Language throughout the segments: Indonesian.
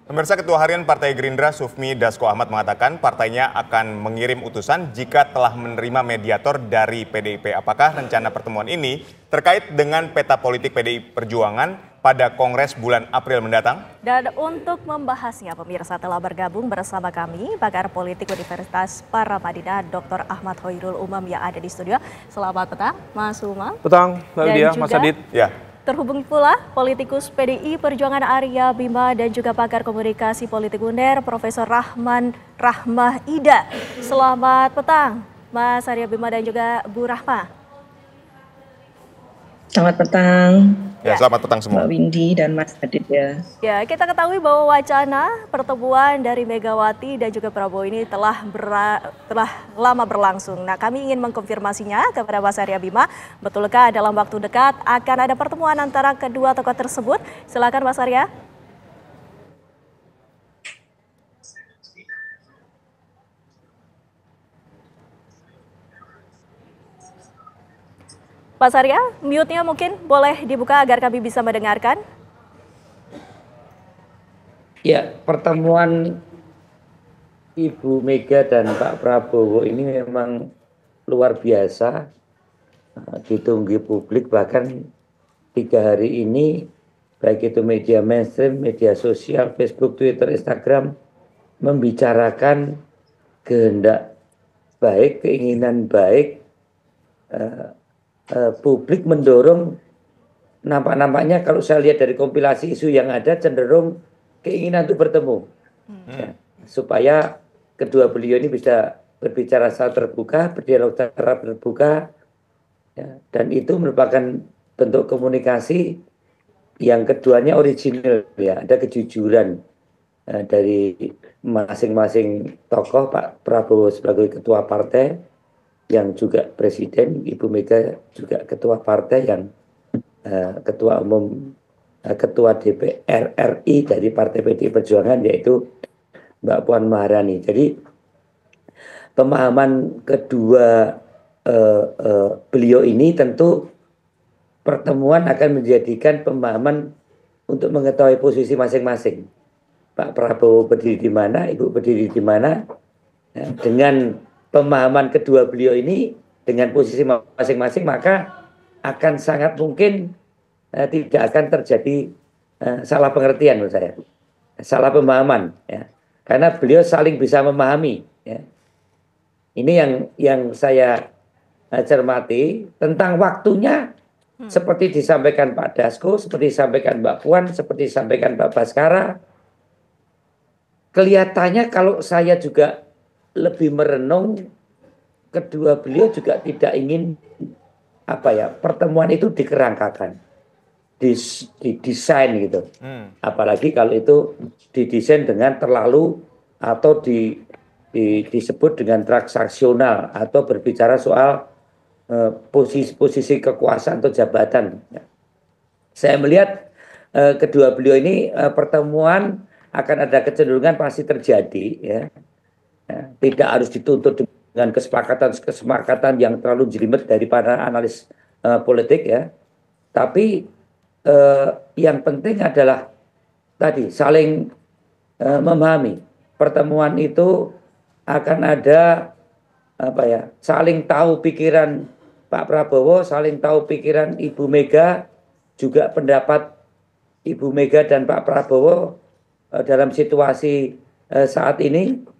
Pemirsa, Ketua Harian Partai Gerindra Sufmi Dasko Ahmad mengatakan partainya akan mengirim utusan jika telah menerima mediator dari PDIP. Apakah rencana pertemuan ini terkait dengan peta politik PDI Perjuangan pada Kongres bulan April mendatang? Dan untuk membahasnya, pemirsa telah bergabung bersama kami pakar politik Universitas Paramadina Dr. Ahmad Hoirul Umam yang ada di studio. Selamat petang, Mas Umam. Petang, Mbak Lydia, Mas Adit. Ya. Terhubung pula politikus PDI Perjuangan Arya Bima dan juga pakar komunikasi politik UNER Profesor Rahmah Ida. Selamat petang, Mas Arya Bima dan juga Bu Rahma. Selamat petang. Ya, selamat petang semua. Mbak Windy dan Mas Adit ya. Ya, kita ketahui bahwa wacana pertemuan dari Megawati dan juga Prabowo ini telah lama berlangsung. Nah, kami ingin mengkonfirmasinya kepada Mas Arya Bima, betulkah dalam waktu dekat akan ada pertemuan antara kedua tokoh tersebut? Silakan Mas Arya. Pak Arya, mute-nya mungkin boleh dibuka agar kami bisa mendengarkan. Ya, pertemuan Ibu Mega dan Pak Prabowo ini memang luar biasa, ditunggu publik. Bahkan 3 hari ini, baik itu media mainstream, media sosial, Facebook, Twitter, Instagram, membicarakan kehendak baik, keinginan baik, publik mendorong, nampaknya kalau saya lihat dari kompilasi isu yang ada cenderung keinginan untuk bertemu, ya, supaya kedua beliau ini bisa berbicara secara terbuka, berdialog secara terbuka, ya, dan itu merupakan bentuk komunikasi yang keduanya original, ya, ada kejujuran dari masing-masing tokoh. Pak Prabowo sebagai ketua partai yang juga presiden, Ibu Mega juga ketua partai yang ketua umum, ketua DPR RI dari Partai PDI Perjuangan, yaitu Mbak Puan Maharani. Jadi pemahaman kedua beliau ini tentu pertemuan akan menjadikan pemahaman untuk mengetahui posisi masing-masing. Pak Prabowo berdiri di mana, Ibu berdiri di mana, ya, dengan pemahaman kedua beliau ini dengan posisi masing-masing, maka akan sangat mungkin tidak akan terjadi salah pengertian menurut saya, salah pemahaman, ya, karena beliau saling bisa memahami, ya. Ini yang saya cermati. Tentang waktunya, seperti disampaikan Pak Dasko, seperti disampaikan Mbak Puan, seperti disampaikan Pak Baskara, kelihatannya kalau saya juga lebih merenung, kedua beliau juga tidak ingin pertemuan itu dikerangkakan, didesain gitu. Apalagi kalau itu didesain dengan terlalu atau disebut dengan transaksional atau berbicara soal posisi kekuasaan atau jabatan. Saya melihat kedua beliau ini pertemuan akan ada kecenderungan pasti terjadi, ya. Tidak harus dituntut dengan kesepakatan yang terlalu jelimet dari para analis politik, ya. Tapi yang penting adalah tadi saling memahami. Pertemuan itu akan ada saling tahu pikiran Pak Prabowo, saling tahu pikiran Ibu Mega, juga pendapat Ibu Mega dan Pak Prabowo dalam situasi saat ini,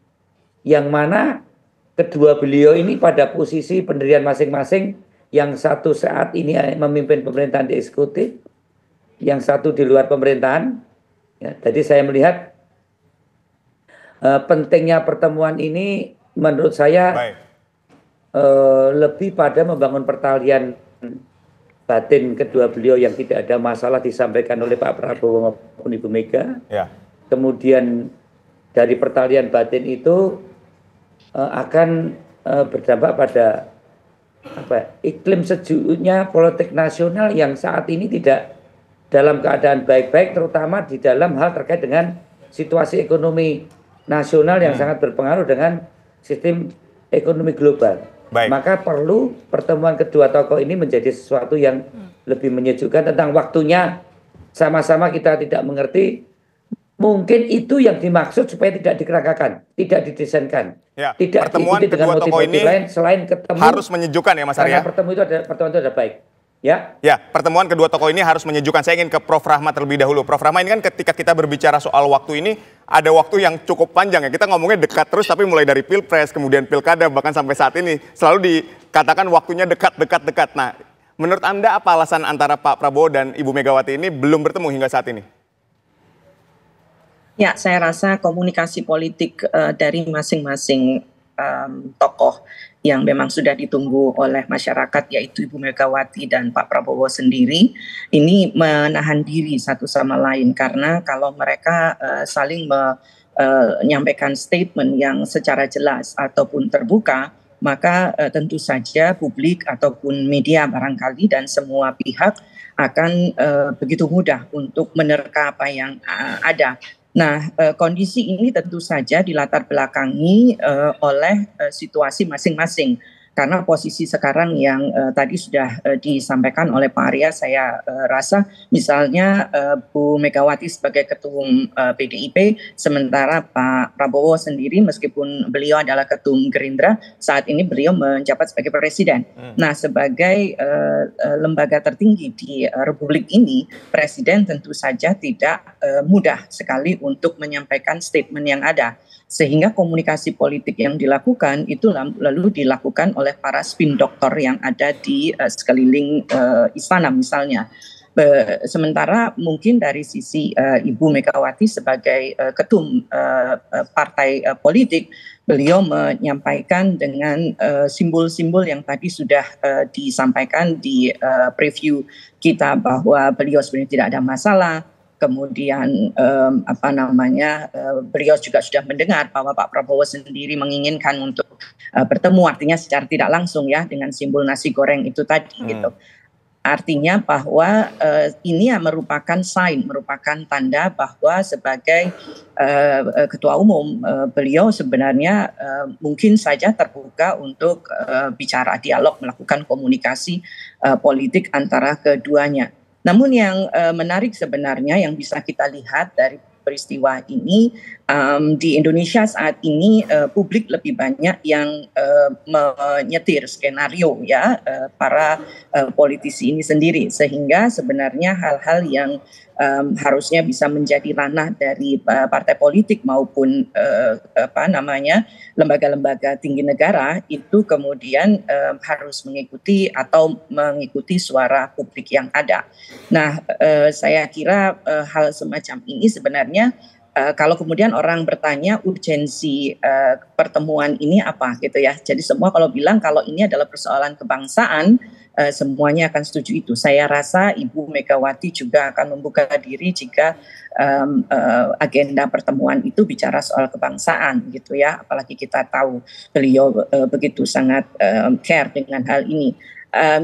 yang mana kedua beliau ini pada posisi pendirian masing-masing, yang satu saat ini memimpin pemerintahan di eksekutif, yang satu di luar pemerintahan, ya. Jadi saya melihat pentingnya pertemuan ini menurut saya lebih pada membangun pertalian batin kedua beliau yang tidak ada masalah disampaikan oleh Pak Prabowo maupun Ibu Mega, ya. Kemudian dari pertalian batin itu akan berdampak pada iklim sejuknya politik nasional yang saat ini tidak dalam keadaan baik-baik, terutama di dalam hal terkait dengan situasi ekonomi nasional yang sangat berpengaruh dengan sistem ekonomi global. Maka perlu pertemuan kedua tokoh ini menjadi sesuatu yang lebih menyejukkan. Tentang waktunya, sama-sama kita tidak mengerti mungkin itu yang dimaksud supaya tidak dikeragakan, tidak didesainkan, Ya, tidak pertemuan diikuti dengan kedua tokoh motif-motif ini lain selain ketemu. harus menyejukkan ya Mas Karena Arya? pertemuan itu ada baik. Ya. Ya, pertemuan kedua tokoh ini harus menyejukkan. Saya ingin ke Prof. Rahmat terlebih dahulu. Prof. Rahmat, ini kan ketika kita berbicara soal waktu ini, ada waktu yang cukup panjang ya. Kita ngomongnya dekat terus, tapi mulai dari Pilpres, kemudian Pilkada, bahkan sampai saat ini selalu dikatakan waktunya dekat. Nah, menurut Anda apa alasan antara Pak Prabowo dan Ibu Megawati ini belum bertemu hingga saat ini? Ya, saya rasa komunikasi politik dari masing-masing tokoh yang memang sudah ditunggu oleh masyarakat, yaitu Ibu Megawati dan Pak Prabowo sendiri, ini menahan diri satu sama lain. Karena kalau mereka saling menyampaikan statement yang secara jelas ataupun terbuka, maka tentu saja publik ataupun media barangkali dan semua pihak akan begitu mudah untuk menerka apa yang ada. Nah, kondisi ini tentu saja dilatar belakangi oleh situasi masing-masing. Karena posisi sekarang yang tadi sudah disampaikan oleh Pak Arya, saya rasa misalnya Bu Megawati sebagai ketum PDIP, sementara Pak Prabowo sendiri meskipun beliau adalah ketum Gerindra, saat ini beliau menjabat sebagai presiden. Nah, sebagai lembaga tertinggi di Republik ini, presiden tentu saja tidak mudah sekali untuk menyampaikan statement yang ada. Sehingga komunikasi politik yang dilakukan itu lalu dilakukan oleh para spin doktor yang ada di sekeliling istana misalnya. Sementara mungkin dari sisi Ibu Megawati sebagai ketum partai politik, beliau menyampaikan dengan simbol-simbol yang tadi sudah disampaikan di preview kita, bahwa beliau sebenarnya tidak ada masalah. Kemudian beliau juga sudah mendengar bahwa Pak Prabowo sendiri menginginkan untuk bertemu, artinya secara tidak langsung ya, dengan simbol nasi goreng itu tadi gitu. Artinya bahwa ini merupakan sign, merupakan tanda bahwa sebagai ketua umum beliau sebenarnya mungkin saja terbuka untuk bicara, dialog, melakukan komunikasi politik antara keduanya. Namun yang menarik sebenarnya yang bisa kita lihat dari peristiwa ini, di Indonesia saat ini publik lebih banyak yang menyetir skenario ya para politisi ini sendiri, sehingga sebenarnya hal-hal yang harusnya bisa menjadi ranah dari partai politik maupun lembaga-lembaga tinggi negara itu kemudian harus mengikuti suara publik yang ada. Nah, saya kira hal semacam ini sebenarnya kalau kemudian orang bertanya urgensi pertemuan ini apa gitu ya. Jadi semua kalau bilang kalau ini adalah persoalan kebangsaan, semuanya akan setuju itu. Saya rasa Ibu Megawati juga akan membuka diri jika agenda pertemuan itu bicara soal kebangsaan gitu ya. Apalagi kita tahu beliau begitu sangat care dengan hal ini.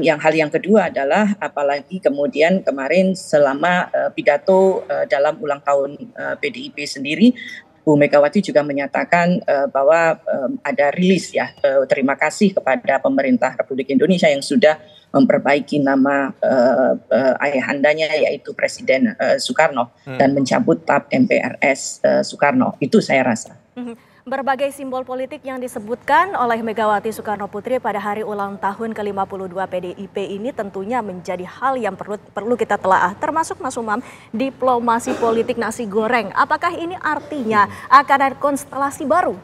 Hal yang kedua adalah apalagi kemudian kemarin selama pidato dalam ulang tahun PDIP sendiri, Bu Megawati juga menyatakan bahwa ada rilis ya, terima kasih kepada pemerintah Republik Indonesia yang sudah memperbaiki nama ayahandanya yaitu Presiden Soekarno dan mencabut TAP MPRS Soekarno. Itu saya rasa. Berbagai simbol politik yang disebutkan oleh Megawati Soekarno Putri pada hari ulang tahun ke-52 PDIP ini tentunya menjadi hal yang perlu kita telaah, termasuk Mas Umam, diplomasi politik nasi goreng. Apakah ini artinya akan ada konstelasi baru?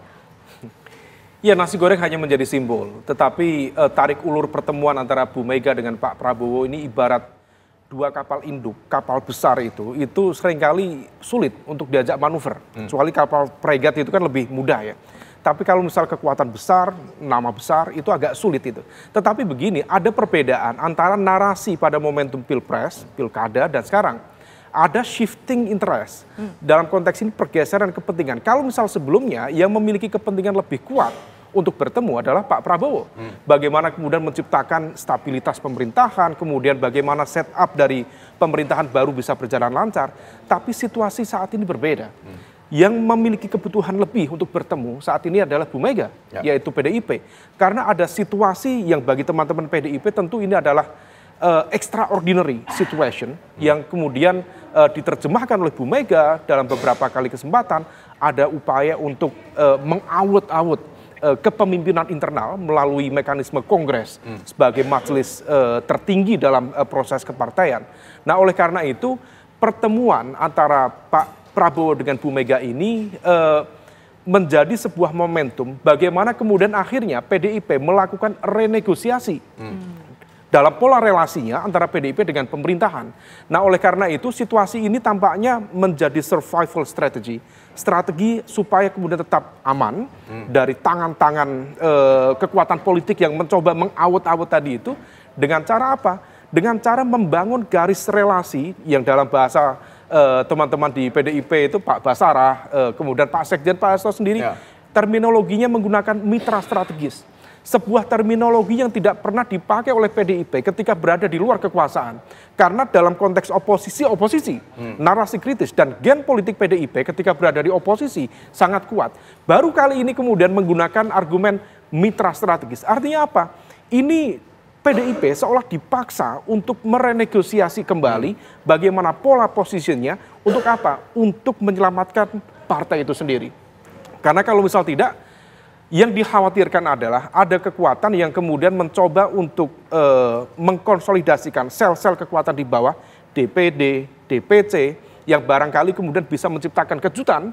Ya, nasi goreng hanya menjadi simbol, tetapi tarik ulur pertemuan antara Bu Mega dengan Pak Prabowo ini ibarat dua kapal induk, kapal besar itu seringkali sulit untuk diajak manuver. Kecuali kapal fregat itu kan lebih mudah ya. Tapi kalau misal kekuatan besar, nama besar, itu agak sulit itu. Tetapi begini, ada perbedaan antara narasi pada momentum Pilpres, Pilkada, dan sekarang. Ada shifting interest. Dalam konteks ini pergeseran kepentingan. Kalau misal sebelumnya yang memiliki kepentingan lebih kuat untuk bertemu adalah Pak Prabowo. Bagaimana kemudian menciptakan stabilitas pemerintahan, kemudian bagaimana setup dari pemerintahan baru bisa berjalan lancar. Tapi situasi saat ini berbeda. Yang memiliki kebutuhan lebih untuk bertemu saat ini adalah Bu Mega, yaitu PDIP. Karena ada situasi yang bagi teman-teman PDIP tentu ini adalah extraordinary situation yang kemudian diterjemahkan oleh Bu Mega dalam beberapa kali kesempatan, ada upaya untuk mengawut-awut kepemimpinan internal melalui mekanisme Kongres sebagai majelis tertinggi dalam proses kepartaian. Nah, oleh karena itu pertemuan antara Pak Prabowo dengan Bu Mega ini menjadi sebuah momentum bagaimana kemudian akhirnya PDIP melakukan renegosiasi dalam pola relasinya antara PDIP dengan pemerintahan. Nah, oleh karena itu situasi ini tampaknya menjadi survival strategy, strategi supaya kemudian tetap aman dari tangan-tangan kekuatan politik yang mencoba mengawut-awut tadi itu, dengan cara apa? Dengan cara membangun garis relasi yang dalam bahasa teman-teman di PDIP itu Pak Basarah, kemudian Pak Sekjen, Pak Hasto sendiri, terminologinya menggunakan mitra strategis. Sebuah terminologi yang tidak pernah dipakai oleh PDIP ketika berada di luar kekuasaan. Karena dalam konteks oposisi, narasi kritis dan gen politik PDIP ketika berada di oposisi sangat kuat. Baru kali ini kemudian menggunakan argumen mitra strategis. Artinya apa? Ini PDIP seolah dipaksa untuk merenegosiasi kembali bagaimana pola posisinya, untuk apa? Untuk menyelamatkan partai itu sendiri. Karena kalau misal tidak, yang dikhawatirkan adalah ada kekuatan yang kemudian mencoba untuk mengkonsolidasikan sel-sel kekuatan di bawah DPD, DPC, yang barangkali kemudian bisa menciptakan kejutan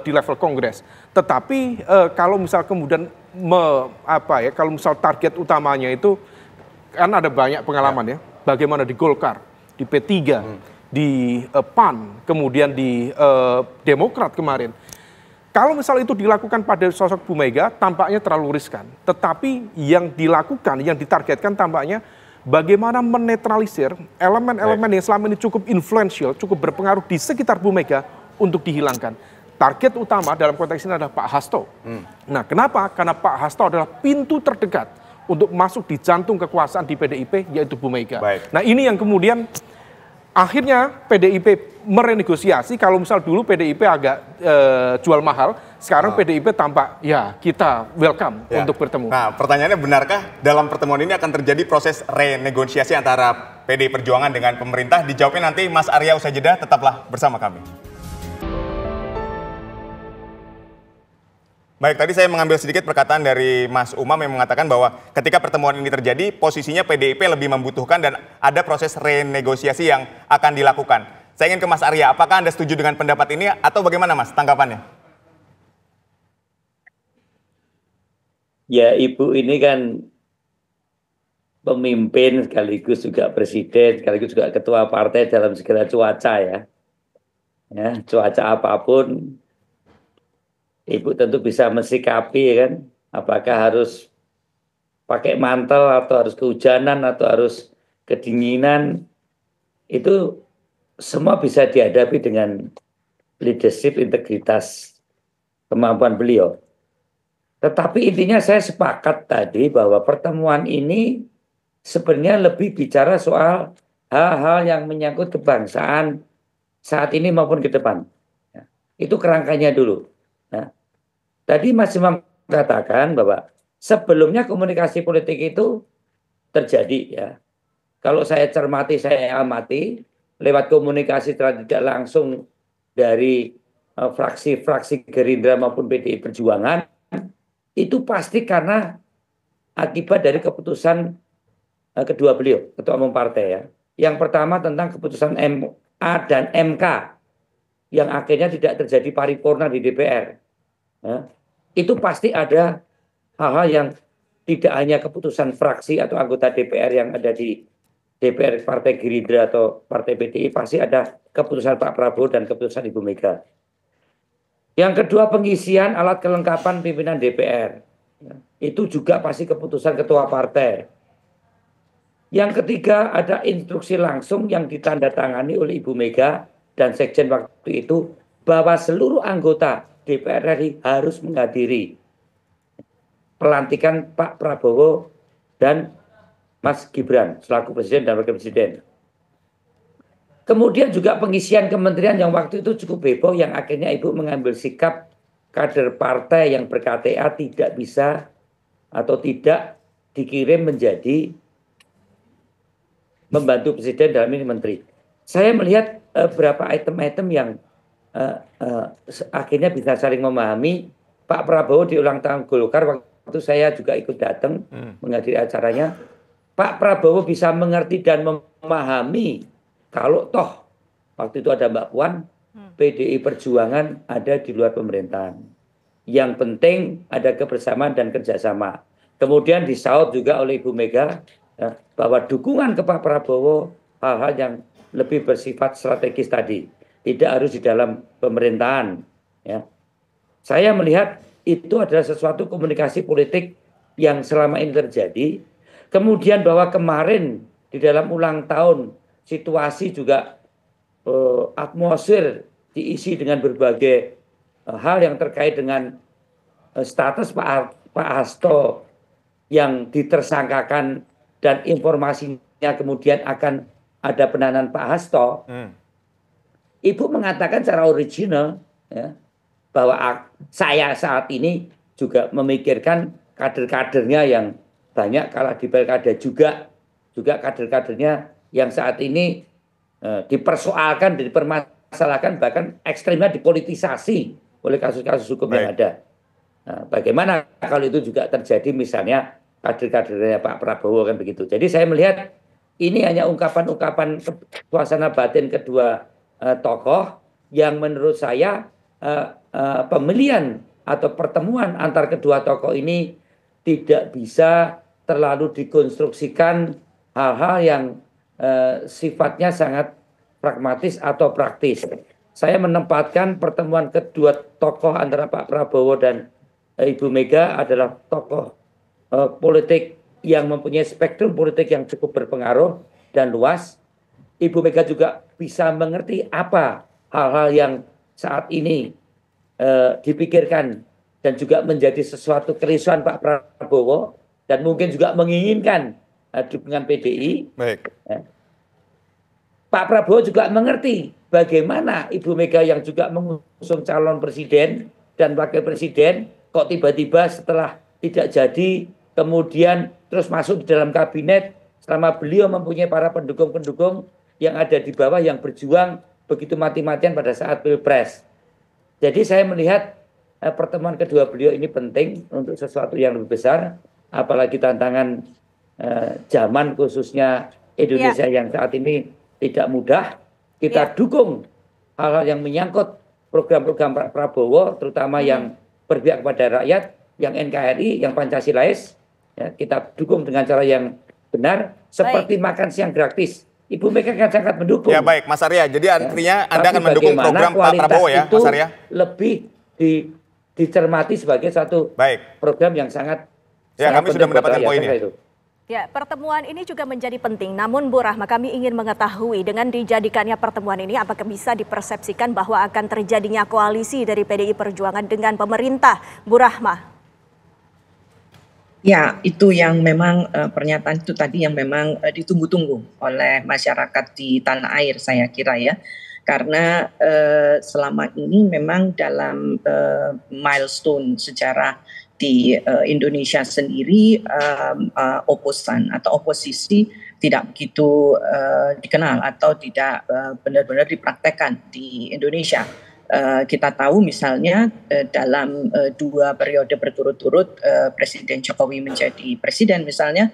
di level Kongres. Tetapi kalau misal kemudian kalau misal target utamanya itu kan ada banyak pengalaman ya, bagaimana di Golkar, di P3, di PAN, kemudian di Demokrat kemarin. Kalau misal itu dilakukan pada sosok Bu Mega, tampaknya terlalu riskan. Tetapi yang dilakukan, yang ditargetkan tampaknya bagaimana menetralisir elemen-elemen yang selama ini cukup influential, cukup berpengaruh di sekitar Bu Mega untuk dihilangkan. Target utama dalam konteks ini adalah Pak Hasto. Nah, kenapa? Karena Pak Hasto adalah pintu terdekat untuk masuk di jantung kekuasaan di PDIP, yaitu Bu Mega. Nah, ini yang kemudian akhirnya PDIP merenegosiasi. Kalau misal dulu PDIP agak jual mahal, sekarang PDIP tampak ya kita welcome untuk bertemu. Nah, pertanyaannya, benarkah dalam pertemuan ini akan terjadi proses renegosiasi antara PDI Perjuangan dengan pemerintah? Dijawabnya nanti Mas Arya usai jeda, tetaplah bersama kami. Baik, tadi saya mengambil sedikit perkataan dari Mas Umam yang mengatakan bahwa ketika pertemuan ini terjadi, posisinya PDIP lebih membutuhkan dan ada proses renegosiasi yang akan dilakukan. Saya ingin ke Mas Arya, apakah Anda setuju dengan pendapat ini atau bagaimana Mas tanggapannya? Ya, Ibu ini kan pemimpin sekaligus juga presiden, sekaligus juga ketua partai dalam segala cuaca ya. Ya, cuaca apapun, Ibu tentu bisa mensikapi kan, apakah harus pakai mantel atau harus kehujanan atau harus kedinginan, itu semua bisa dihadapi dengan leadership, integritas, kemampuan beliau. Tetapi intinya saya sepakat tadi bahwa pertemuan ini sebenarnya lebih bicara soal hal-hal yang menyangkut kebangsaan saat ini maupun ke depan. Itu kerangkanya dulu. Nah, tadi Mas Imam katakan bahwa sebelumnya komunikasi politik itu terjadi ya. Kalau saya cermati, saya amati lewat komunikasi tidak langsung dari fraksi-fraksi Gerindra maupun PDI Perjuangan, itu pasti karena akibat dari keputusan kedua beliau, ketua umum partai ya. Yang pertama tentang keputusan MA dan MK yang akhirnya tidak terjadi paripurna di DPR. Ya, itu pasti ada hal-hal yang tidak hanya keputusan fraksi atau anggota DPR yang ada di DPR Partai Gerindra atau Partai PDI, pasti ada keputusan Pak Prabowo dan keputusan Ibu Mega. Yang kedua, pengisian alat kelengkapan pimpinan DPR. Ya, itu juga pasti keputusan ketua partai. Yang ketiga, ada instruksi langsung yang ditandatangani oleh Ibu Mega dan Sekjen waktu itu bahwa seluruh anggota DPR RI harus menghadiri pelantikan Pak Prabowo dan Mas Gibran selaku Presiden dan Wakil Presiden. Kemudian juga pengisian kementerian yang waktu itu cukup heboh, yang akhirnya Ibu mengambil sikap kader partai yang ber-KTA tidak bisa atau tidak dikirim menjadi membantu presiden dalam ini menteri. Saya melihat beberapa item-item yang akhirnya bisa saling memahami. Pak Prabowo di ulang tahun Golkar waktu saya juga ikut datang menghadiri acaranya. Pak Prabowo bisa mengerti dan memahami kalau toh waktu itu ada Mbak Puan, PDI Perjuangan ada di luar pemerintahan. Yang penting ada kebersamaan dan kerjasama. Kemudian disaut juga oleh Ibu Mega bahwa dukungan ke Pak Prabowo hal-hal yang lebih bersifat strategis tadi, tidak harus di dalam pemerintahan. Ya. Saya melihat itu adalah sesuatu komunikasi politik yang selama ini terjadi. Kemudian bahwa kemarin di dalam ulang tahun situasi juga atmosfer diisi dengan berbagai hal yang terkait dengan status Pak Hasto yang ditersangkakan dan informasinya kemudian akan ada penahanan Pak Hasto. Ibu mengatakan secara original ya, bahwa saya saat ini juga memikirkan kader-kadernya yang banyak kalah di pilkada juga kader-kadernya yang saat ini dipersoalkan, dipermasalahkan, bahkan ekstrimnya dipolitisasi oleh kasus-kasus hukum yang ada. Nah, bagaimana kalau itu juga terjadi misalnya kader-kadernya Pak Prabowo kan begitu. Jadi saya melihat ini hanya ungkapan-ungkapan suasana batin kedua tokoh yang menurut saya pemilihan atau pertemuan antar kedua tokoh ini tidak bisa terlalu dikonstruksikan hal-hal yang sifatnya sangat pragmatis atau praktis. Saya menempatkan pertemuan kedua tokoh antara Pak Prabowo dan Ibu Mega adalah tokoh politik yang mempunyai spektrum politik yang cukup berpengaruh dan luas. Ibu Mega juga bisa mengerti apa hal-hal yang saat ini dipikirkan dan juga menjadi sesuatu kerisauan Pak Prabowo dan mungkin juga menginginkan dukungan PDI. Baik. Pak Prabowo juga mengerti bagaimana Ibu Mega yang juga mengusung calon presiden dan wakil presiden kok tiba-tiba setelah tidak jadi kemudian terus masuk di dalam kabinet selama beliau mempunyai para pendukung-pendukung yang ada di bawah yang berjuang begitu mati-matian pada saat Pilpres. Jadi saya melihat pertemuan kedua beliau ini penting untuk sesuatu yang lebih besar, apalagi tantangan zaman khususnya Indonesia yang saat ini tidak mudah. Kita dukung hal-hal yang menyangkut program-program Pak Prabowo, terutama yang berpihak kepada rakyat, yang NKRI, yang Pancasilais. Ya, kita dukung dengan cara yang benar, seperti makan siang gratis. Ibu Mega kan sangat mendukung. Ya baik, Mas Arya. Jadi artinya Anda akan mendukung program Pak Prabowo ya, Mas Arya? Lebih dicermati sebagai satu program yang sangat. Ya, kami sudah mendapatkan poinnya. Ya, pertemuan ini juga menjadi penting. Namun Bu Rahma, kami ingin mengetahui dengan dijadikannya pertemuan ini apakah bisa dipersepsikan bahwa akan terjadinya koalisi dari PDI Perjuangan dengan pemerintah, Bu Rahma? Ya, itu yang memang pernyataan itu tadi yang memang ditunggu-tunggu oleh masyarakat di tanah air saya kira ya. Karena selama ini memang dalam milestone sejarah di Indonesia sendiri oposan atau oposisi tidak begitu dikenal atau tidak benar-benar dipraktekkan di Indonesia. Kita tahu misalnya dalam 2 periode berturut-turut Presiden Jokowi menjadi presiden misalnya,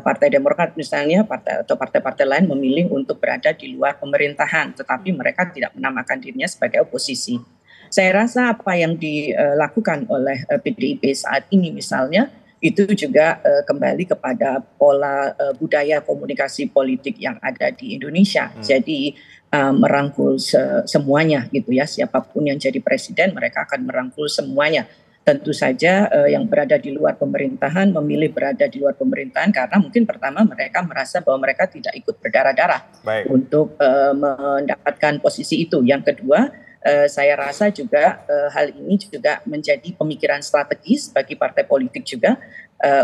Partai Demokrat misalnya atau partai-partai lain memilih untuk berada di luar pemerintahan, tetapi mereka tidak menamakan dirinya sebagai oposisi. Saya rasa apa yang dilakukan oleh PDIP saat ini misalnya itu juga kembali kepada pola budaya komunikasi politik yang ada di Indonesia. Jadi merangkul semuanya gitu ya, siapapun yang jadi presiden mereka akan merangkul semuanya. Tentu saja yang berada di luar pemerintahan memilih berada di luar pemerintahan karena mungkin pertama mereka merasa bahwa mereka tidak ikut berdarah-darah untuk mendapatkan posisi itu. Yang kedua, saya rasa juga hal ini juga menjadi pemikiran strategis bagi partai politik juga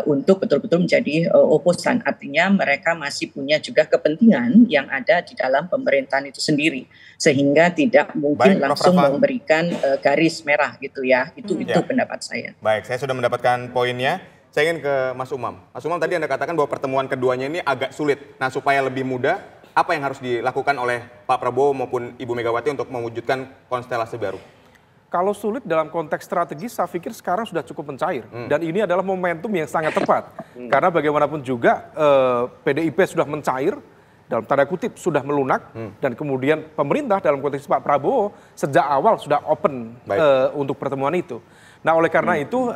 untuk betul-betul menjadi oposan. Artinya mereka masih punya juga kepentingan yang ada di dalam pemerintahan itu sendiri. Sehingga tidak mungkin langsung memberikan garis merah gitu ya. Itu pendapat saya. Baik, saya sudah mendapatkan poinnya. Saya ingin ke Mas Umam. Mas Umam, tadi Anda katakan bahwa pertemuan keduanya ini agak sulit. Nah, supaya lebih mudah, apa yang harus dilakukan oleh Pak Prabowo maupun Ibu Megawati untuk mewujudkan konstelasi baru? Kalau sulit dalam konteks strategis, saya pikir sekarang sudah cukup mencair. Dan ini adalah momentum yang sangat tepat. Karena bagaimanapun juga PDIP sudah mencair, dalam tanda kutip sudah melunak, dan kemudian pemerintah dalam konteks Pak Prabowo sejak awal sudah open untuk pertemuan itu. Nah, oleh karena itu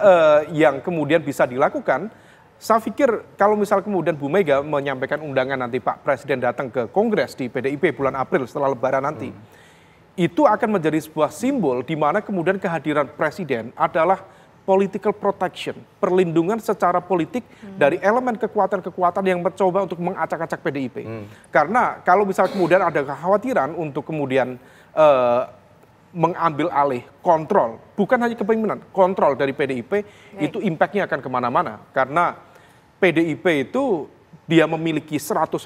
yang kemudian bisa dilakukan, saya pikir kalau misal kemudian Bu Mega menyampaikan undangan nanti Pak Presiden datang ke Kongres di PDIP bulan April setelah Lebaran nanti, itu akan menjadi sebuah simbol di mana kemudian kehadiran Presiden adalah political protection, perlindungan secara politik dari elemen kekuatan-kekuatan yang mencoba untuk mengacak-acak PDIP. Karena kalau misal kemudian ada kekhawatiran untuk kemudian mengambil alih kontrol, bukan hanya kepemimpinan, kontrol dari PDIP, itu impact-nya akan kemana-mana. Karena PDIP itu dia memiliki 110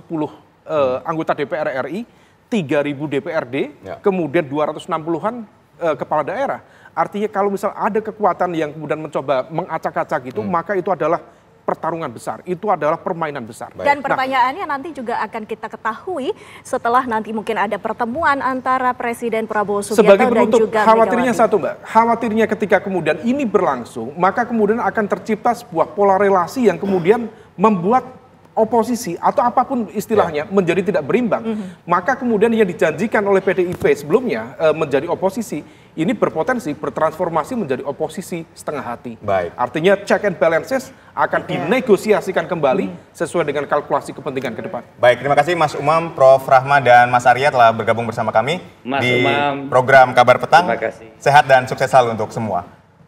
anggota DPR RI, 3.000 DPRD, kemudian 260-an kepala daerah. Artinya kalau misal ada kekuatan yang kemudian mencoba mengacak-acak itu, maka itu adalah pertarungan besar, itu adalah permainan besar. Dan pertanyaannya nanti juga akan kita ketahui setelah nanti mungkin ada pertemuan antara Presiden Prabowo Subianto sebagai penutup, dan juga khawatirnya Megawati. satu Mbak, khawatirnya ketika kemudian ini berlangsung, maka kemudian akan tercipta sebuah pola relasi yang kemudian membuat oposisi atau apapun istilahnya menjadi tidak berimbang. Maka kemudian yang dijanjikan oleh PDIP sebelumnya menjadi oposisi, ini berpotensi bertransformasi menjadi oposisi setengah hati. Artinya check and balances akan dinegosiasikan kembali sesuai dengan kalkulasi kepentingan ke depan. Baik, terima kasih Mas Umam, Prof. Rahma, dan Mas Arya telah bergabung bersama kami Mas di Umam, program Kabar Petang. terima kasih. Sehat dan sukses selalu untuk semua.